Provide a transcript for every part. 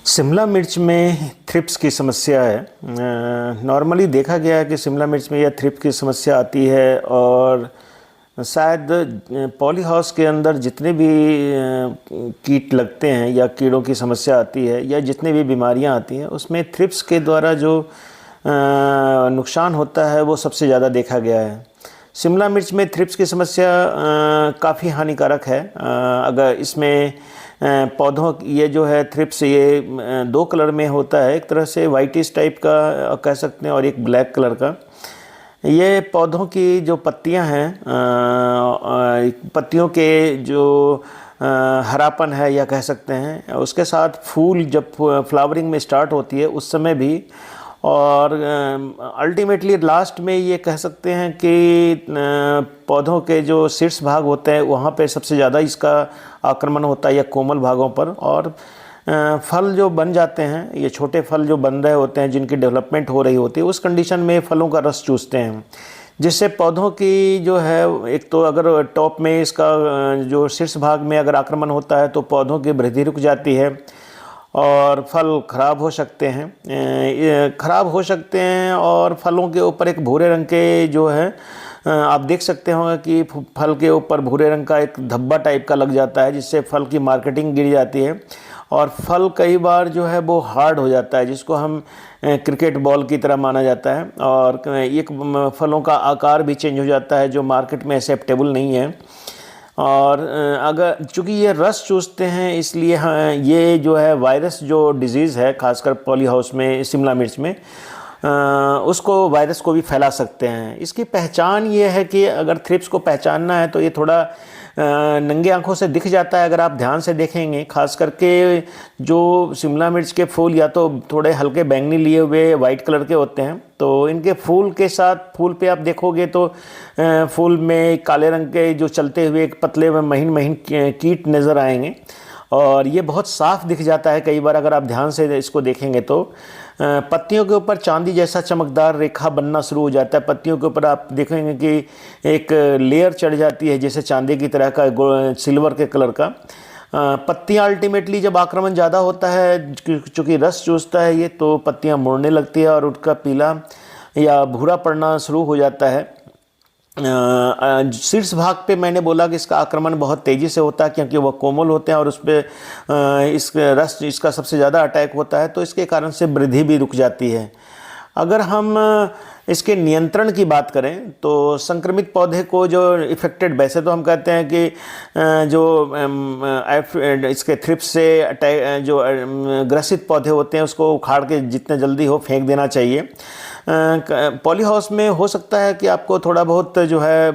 शिमला मिर्च में थ्रिप्स की समस्या है। नॉर्मली देखा गया है कि शिमला मिर्च में यह थ्रिप्स की समस्या आती है और शायद पॉली हाउस के अंदर जितने भी कीट लगते हैं या कीड़ों की समस्या आती है या जितनी भी बीमारियां आती हैं उसमें थ्रिप्स के द्वारा जो नुकसान होता है वो सबसे ज़्यादा देखा गया है। शिमला मिर्च में थ्रिप्स की समस्या काफ़ी हानिकारक है। अगर इसमें पौधों ये जो है थ्रिप्स ये दो कलर में होता है, एक तरह से वाइटिश टाइप का कह सकते हैं और एक ब्लैक कलर का। ये पौधों की जो पत्तियां हैं, पत्तियों के जो हरापन है या कह सकते हैं, उसके साथ फूल जब फ्लावरिंग में स्टार्ट होती है उस समय भी, और अल्टीमेटली लास्ट में ये कह सकते हैं कि पौधों के जो शीर्ष भाग होते हैं वहाँ पे सबसे ज़्यादा इसका आक्रमण होता है या कोमल भागों पर। और फल जो बन जाते हैं, ये छोटे फल जो बन रहे होते हैं जिनकी डेवलपमेंट हो रही होती है, उस कंडीशन में फलों का रस चूसते हैं, जिससे पौधों की जो है, एक तो अगर टॉप में इसका जो शीर्ष भाग में अगर आक्रमण होता है तो पौधों की वृद्धि रुक जाती है और फल ख़राब हो सकते हैं। और फलों के ऊपर एक भूरे रंग के जो है आप देख सकते होंगे कि फल के ऊपर भूरे रंग का एक धब्बा टाइप का लग जाता है, जिससे फल की मार्केटिंग गिर जाती है और फल कई बार जो है वो हार्ड हो जाता है, जिसको हम क्रिकेट बॉल की तरह माना जाता है। और एक फलों का आकार भी चेंज हो जाता है जो मार्केट में एक्सेप्टेबल नहीं है। और अगर चूँकि ये रस चूसते हैं इसलिए हाँ, ये जो है वायरस जो डिज़ीज़ है खासकर पॉली हाउस में शिमला मिर्च में, उसको वायरस को भी फैला सकते हैं। इसकी पहचान ये है कि अगर थ्रिप्स को पहचानना है तो ये थोड़ा नंगे आंखों से दिख जाता है। अगर आप ध्यान से देखेंगे, खास करके जो शिमला मिर्च के फूल या तो थोड़े हल्के बैंगनी लिए हुए वाइट कलर के होते हैं, तो इनके फूल के साथ फूल पे आप देखोगे तो फूल में काले रंग के जो चलते हुए एक पतले व महीन महीन कीट नज़र आएंगे और ये बहुत साफ दिख जाता है कई बार अगर आप ध्यान से इसको देखेंगे तो। पत्तियों के ऊपर चांदी जैसा चमकदार रेखा बनना शुरू हो जाता है। पत्तियों के ऊपर आप देखेंगे कि एक लेयर चढ़ जाती है जैसे चांदी की तरह का, सिल्वर के कलर का। पत्तियां अल्टीमेटली जब आक्रमण ज़्यादा होता है, चूँकि रस चूसता है ये, तो पत्तियां मुड़ने लगती है और उनका पीला या भूरा पड़ना शुरू हो जाता है। शीर्ष भाग पे मैंने बोला कि इसका आक्रमण बहुत तेज़ी से होता है क्योंकि वह कोमल होते हैं और उस पर इसका सबसे ज़्यादा अटैक होता है, तो इसके कारण से वृद्धि भी रुक जाती है। अगर हम इसके नियंत्रण की बात करें तो संक्रमित पौधे को जो इफ़ेक्टेड, वैसे तो हम कहते हैं कि जो इसके थ्रिप्स से अटैक जो ग्रसित पौधे होते हैं उसको उखाड़ के जितने जल्दी हो फेंक देना चाहिए। पॉली हाउस में हो सकता है कि आपको थोड़ा बहुत जो है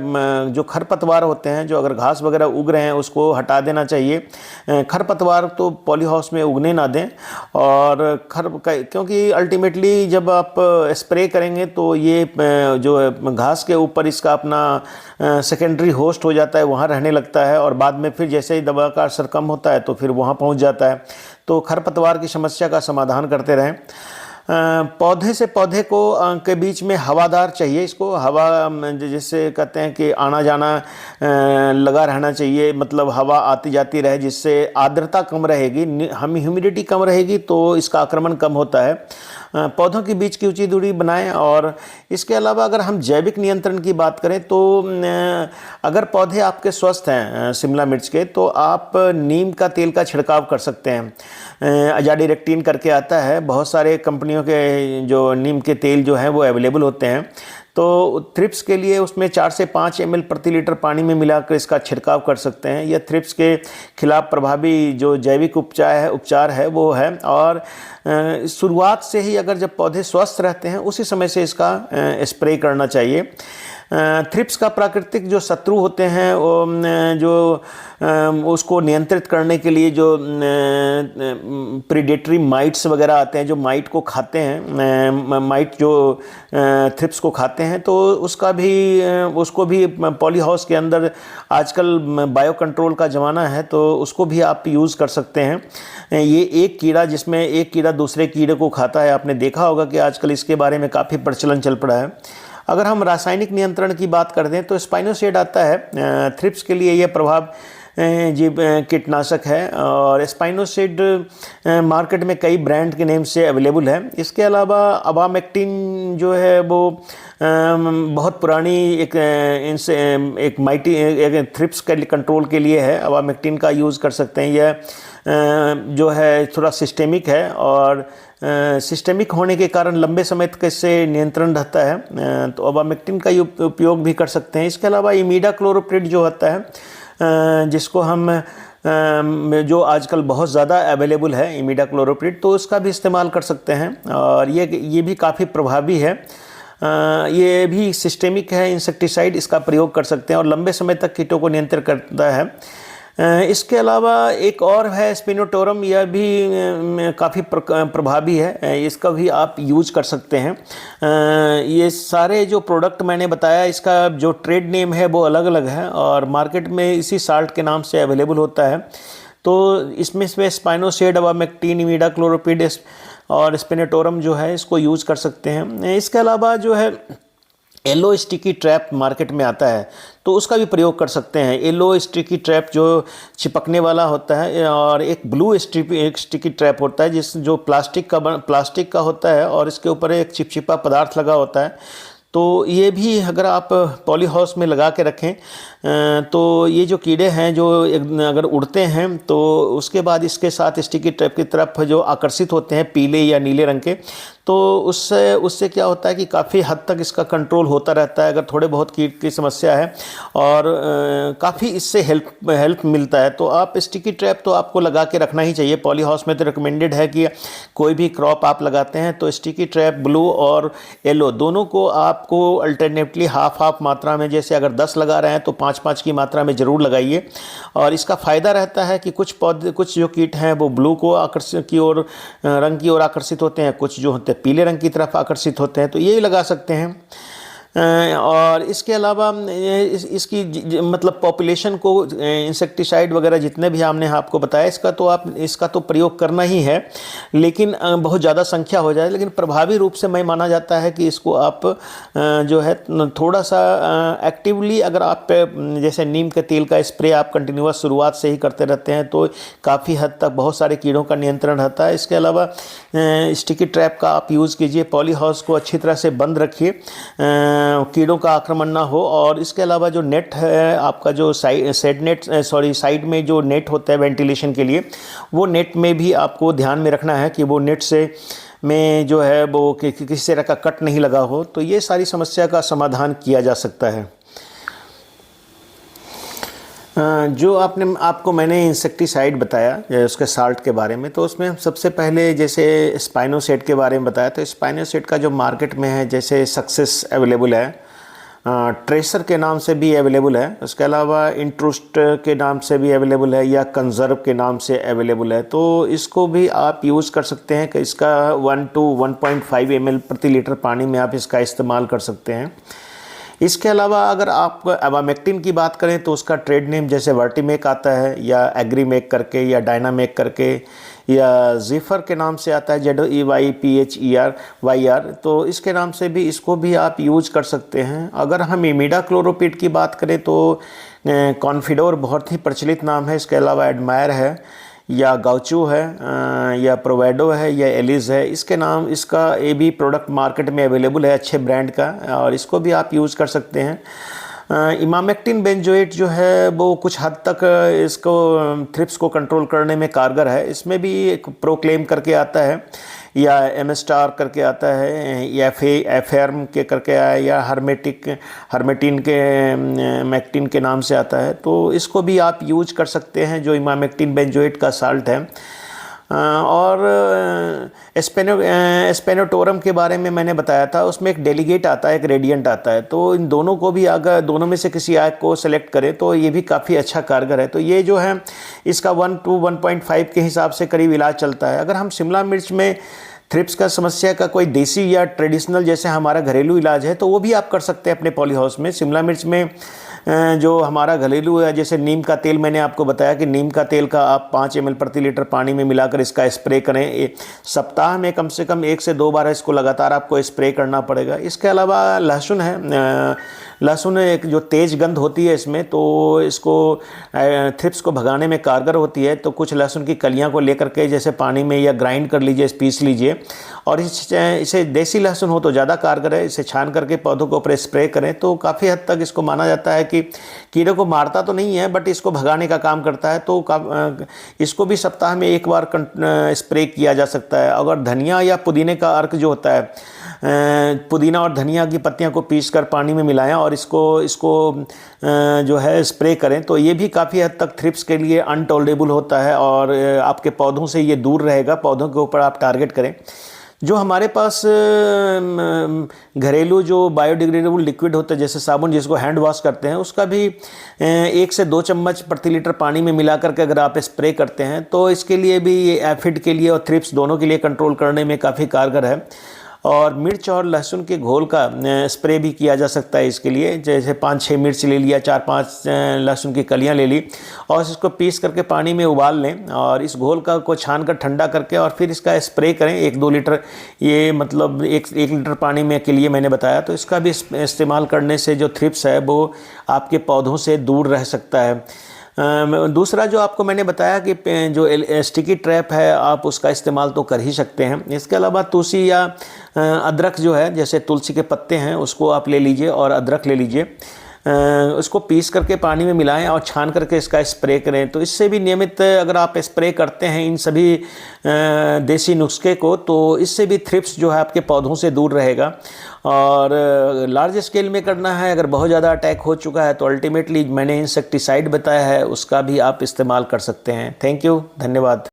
जो खरपतवार होते हैं, जो अगर घास वगैरह उग रहे हैं उसको हटा देना चाहिए। खरपतवार तो पॉली हाउस में उगने ना दें। और क्योंकि अल्टीमेटली जब आप स्प्रे करेंगे तो ये जो घास के ऊपर इसका अपना सेकेंडरी होस्ट हो जाता है, वहाँ रहने लगता है और बाद में फिर जैसे ही दवा का असर कम होता है तो फिर वहाँ पहुँच जाता है। तो खरपतवार की समस्या का समाधान करते रहें। पौधे से पौधे को के बीच में हवादार चाहिए, इसको हवा जिससे कहते हैं कि आना जाना लगा रहना चाहिए, मतलब हवा आती जाती रहे, जिससे आर्द्रता कम रहेगी, हम ह्यूमिडिटी कम रहेगी तो इसका आक्रमण कम होता है। पौधों के बीच की ऊंची दूरी बनाएं। और इसके अलावा अगर हम जैविक नियंत्रण की बात करें तो अगर पौधे आपके स्वस्थ हैं शिमला मिर्च के, तो आप नीम का तेल का छिड़काव कर सकते हैं। अजाडिरेक्टिन करके आता है, बहुत सारे कंपनियों के जो नीम के तेल जो हैं वो अवेलेबल होते हैं। तो थ्रिप्स के लिए उसमें 4 से 5 ml प्रति लीटर पानी में मिलाकर इसका छिड़काव कर सकते हैं। यह थ्रिप्स के खिलाफ प्रभावी जो जैविक उपचार है वो है। और शुरुआत से ही अगर जब पौधे स्वस्थ रहते हैं उसी समय से इसका स्प्रे करना चाहिए। थ्रिप्स का प्राकृतिक जो शत्रु होते हैं वो जो उसको नियंत्रित करने के लिए जो प्रीडेटरी माइट्स वगैरह आते हैं जो माइट को खाते हैं, माइट जो थ्रिप्स को खाते हैं, तो उसको भी पॉली हाउस के अंदर आजकल बायो कंट्रोल का ज़माना है तो उसको भी आप यूज़ कर सकते हैं। ये एक कीड़ा जिसमें एक कीड़ा दूसरे कीड़े को खाता है, आपने देखा होगा कि आजकल इसके बारे में काफ़ी प्रचलन चल पड़ा है। अगर हम रासायनिक नियंत्रण की बात करते हैं तो स्पाइनोसेड आता है थ्रिप्स के लिए। यह प्रभाव जीव कीटनाशक है और स्पाइनोसेड मार्केट में कई ब्रांड के नेम से अवेलेबल है। इसके अलावा अबामेक्टिन जो है वो बहुत पुरानी एक माइटी एक थ्रिप्स के कंट्रोल के लिए है। अबामेक्टिन का यूज़ कर सकते हैं। यह जो है थोड़ा सिस्टेमिक है और सिस्टेमिक होने के कारण लंबे समय तक इससे नियंत्रण रहता है, तो अबामेक्टिन का उपयोग भी कर सकते हैं। इसके अलावा इमिडाक्लोप्रिड जो होता है जिसको हम जो आजकल बहुत ज़्यादा अवेलेबल है इमिडाक्लोप्रिड, तो उसका भी इस्तेमाल कर सकते हैं और ये भी काफ़ी प्रभावी है। ये भी सिस्टेमिक है इंसेक्टिसाइड, इसका प्रयोग कर सकते हैं और लंबे समय तक कीटों को नियंत्रित करता है। इसके अलावा एक और है स्पिनोटोरम, यह भी काफ़ी प्रभावी है, इसका भी आप यूज कर सकते हैं। ये सारे जो प्रोडक्ट मैंने बताया इसका जो ट्रेड नेम है वो अलग अलग है और मार्केट में इसी साल्ट के नाम से अवेलेबल होता है। तो इसमें से स्पाइनोसेड, अबामेक्टिन, इमिडाक्लोप्रिड और स्पिनोटोरम जो है इसको यूज कर सकते हैं। इसके अलावा जो है येलो स्टिकी ट्रैप मार्केट में आता है तो उसका भी प्रयोग कर सकते हैं। येलो स्टिकी ट्रैप जो चिपकने वाला होता है और एक ब्लू स्टिकी ट्रैप होता है जो प्लास्टिक का होता है और इसके ऊपर एक चिपचिपा पदार्थ लगा होता है। तो ये भी अगर आप पॉली हाउस में लगा के रखें तो ये जो कीड़े हैं जो अगर उड़ते हैं तो उसके बाद इसके साथ स्टिकी ट्रैप की तरफ जो आकर्षित होते हैं पीले या नीले रंग के, तो उससे क्या होता है कि काफ़ी हद तक इसका कंट्रोल होता रहता है अगर थोड़े बहुत कीट की समस्या है और काफ़ी इससे हेल्प मिलता है। तो आप स्टिकी ट्रैप तो आपको लगा के रखना ही चाहिए। पॉली हाउस में तो रिकमेंडेड है कि कोई भी क्रॉप आप लगाते हैं तो स्टिकी ट्रैप ब्लू और येलो दोनों को आपको अल्टरनेटली हाफ मात्रा में, जैसे अगर 10 लगा रहे हैं तो 5-5 की मात्रा में ज़रूर लगाइए। और इसका फ़ायदा रहता है कि कुछ जो कीट हैं वो ब्लू को रंग की ओर आकर्षित होते हैं, कुछ जो होते हैं पीले रंग की तरफ आकर्षित होते हैं, तो ये लगा सकते हैं। और इसके अलावा इसकी मतलब पॉपुलेशन को इंसेक्टिसाइड वगैरह जितने भी हमने आपको बताया इसका तो प्रयोग करना ही है, लेकिन बहुत ज़्यादा संख्या हो जाए। लेकिन प्रभावी रूप से मैं माना जाता है कि इसको आप जो है थोड़ा सा एक्टिवली अगर आप जैसे नीम के तेल का स्प्रे आप कंटिन्यूअस शुरुआत से ही करते रहते हैं तो काफ़ी हद तक बहुत सारे कीड़ों का नियंत्रण रहता है। इसके अलावा स्टिकी ट्रैप का आप यूज़ कीजिए, पॉली हाउस को अच्छी तरह से बंद रखिए, कीड़ों का आक्रमण ना हो। और इसके अलावा जो नेट है आपका जो साइड में जो नेट होता है वेंटिलेशन के लिए, वो नेट में भी आपको ध्यान में रखना है कि वो नेट से में जो है वो किसी तरह का कट नहीं लगा हो। तो ये सारी समस्या का समाधान किया जा सकता है। जो आपको मैंने इंसेक्टिसाइड बताया उसके साल्ट के बारे में, तो उसमें सबसे पहले जैसे स्पाइनोसेड के बारे में बताया, तो स्पाइनोसेड का जो मार्केट में है जैसे सक्सेस अवेलेबल है, ट्रेसर के नाम से भी अवेलेबल है, उसके अलावा इंट्रूस्ट के नाम से भी अवेलेबल है या कंजर्व के नाम से अवेलेबल है। तो इसको भी आप यूज़ कर सकते हैं कि इसका 1 to 1.5 ml प्रति लीटर पानी में आप इसका इस्तेमाल कर सकते हैं। इसके अलावा अगर आप अबामेक्टिन की बात करें तो उसका ट्रेड नेम जैसे वर्टीमेक आता है या एग्रीमेक करके या डायनामेक करके या जीफर के नाम से आता है, ZEYPHERYR, तो इसके नाम से भी इसको भी आप यूज कर सकते हैं। अगर हम इमिडाक्लोप्रिड की बात करें तो कॉन्फिडोर बहुत ही प्रचलित नाम है, इसके अलावा एडमायर है या गाउचू है या प्रोवेडो है या एलिस है, इसका ये भी प्रोडक्ट मार्केट में अवेलेबल है अच्छे ब्रांड का, और इसको भी आप यूज़ कर सकते हैं। इमामेक्टिन बेंजोएट जो है वो कुछ हद तक इसको थ्रिप्स को कंट्रोल करने में कारगर है। इसमें भी एक प्रोक्लेम करके आता है या एमस्टार करके आता है या एफेर्म के करके आया या हर्मेटिन के मैक्टिन के नाम से आता है। तो इसको भी आप यूज कर सकते हैं जो इमामेक्टिन बेंजोएट का साल्ट है। और स्पेनोटोरम के बारे में मैंने बताया था, उसमें एक डेलीगेट आता है, एक रेडिएंट आता है। तो इन दोनों को भी अगर दोनों में से किसी एक को सेलेक्ट करें तो ये भी काफ़ी अच्छा कारगर है। तो ये जो है इसका 1 to 1.5 के हिसाब से करीब इलाज चलता है। अगर हम शिमला मिर्च में थ्रिप्स का समस्या का कोई देसी या ट्रेडिशनल जैसे हमारा घरेलू इलाज है तो वो भी आप कर सकते हैं अपने पॉली हाउस में। शिमला मिर्च में जो हमारा घरेलू है, जैसे नीम का तेल, मैंने आपको बताया कि नीम का तेल का आप 5 ml प्रति लीटर पानी में मिलाकर इसका स्प्रे करें। सप्ताह में कम से कम 1 से 2 बार इसको लगातार आपको स्प्रे करना पड़ेगा। इसके अलावा लहसुन है, लहसुन एक जो तेज़ गंध होती है इसमें, तो इसको थ्रिप्स को भगाने में कारगर होती है। तो कुछ लहसुन की कलियां को लेकर के जैसे पानी में या ग्राइंड कर लीजिए, पीस लीजिए, और इसे देसी लहसुन हो तो ज़्यादा कारगर है, इसे छान करके पौधों के ऊपर स्प्रे करें तो काफ़ी हद तक इसको माना जाता है कि कीड़े को मारता तो नहीं है बट इसको भगाने का काम करता है। तो इसको भी सप्ताह में 1 बार स्प्रे किया जा सकता है। अगर धनिया या पुदीने का अर्क जो होता है, पुदीना और धनिया की पत्तियां को पीसकर पानी में मिलाएं और इसको जो है स्प्रे करें तो ये भी काफ़ी हद तक थ्रिप्स के लिए अनटॉलरेबल होता है और आपके पौधों से ये दूर रहेगा। पौधों के ऊपर आप टारगेट करें। जो हमारे पास घरेलू जो बायोडिग्रेडेबल लिक्विड होता है, जैसे साबुन जिसको हैंड वॉश करते हैं, उसका भी 1 से 2 चम्मच प्रति लीटर पानी में मिला करके अगर आप स्प्रे करते हैं तो इसके लिए भी, ये एफिड के लिए और थ्रिप्स दोनों के लिए कंट्रोल करने में काफ़ी कारगर है। और मिर्च और लहसुन के घोल का स्प्रे भी किया जा सकता है इसके लिए। जैसे 5-6 मिर्च ले लिया, 4-5 लहसुन की कलियां ले ली और इसको पीस करके पानी में उबाल लें और इस घोल को छान कर ठंडा करके और फिर इसका स्प्रे करें 1-2 लीटर। ये मतलब 1 लीटर पानी में के लिए मैंने बताया। तो इसका भी इस्तेमाल करने से जो थ्रिप्स है वो आपके पौधों से दूर रह सकता है। दूसरा जो आपको मैंने बताया कि जो स्टिकी ट्रैप है, आप उसका इस्तेमाल तो कर ही सकते हैं। इसके अलावा तुलसी या अदरक जो है, जैसे तुलसी के पत्ते हैं उसको आप ले लीजिए और अदरक ले लीजिए, उसको पीस करके पानी में मिलाएं और छान करके इसका स्प्रे करें। तो इससे भी नियमित अगर आप स्प्रे करते हैं इन सभी देसी नुस्खे को, तो इससे भी थ्रिप्स जो है आपके पौधों से दूर रहेगा। और लार्ज स्केल में करना है, अगर बहुत ज़्यादा अटैक हो चुका है तो अल्टीमेटली मैंने इंसेक्टिसाइड बताया है, उसका भी आप इस्तेमाल कर सकते हैं। थैंक यू, धन्यवाद।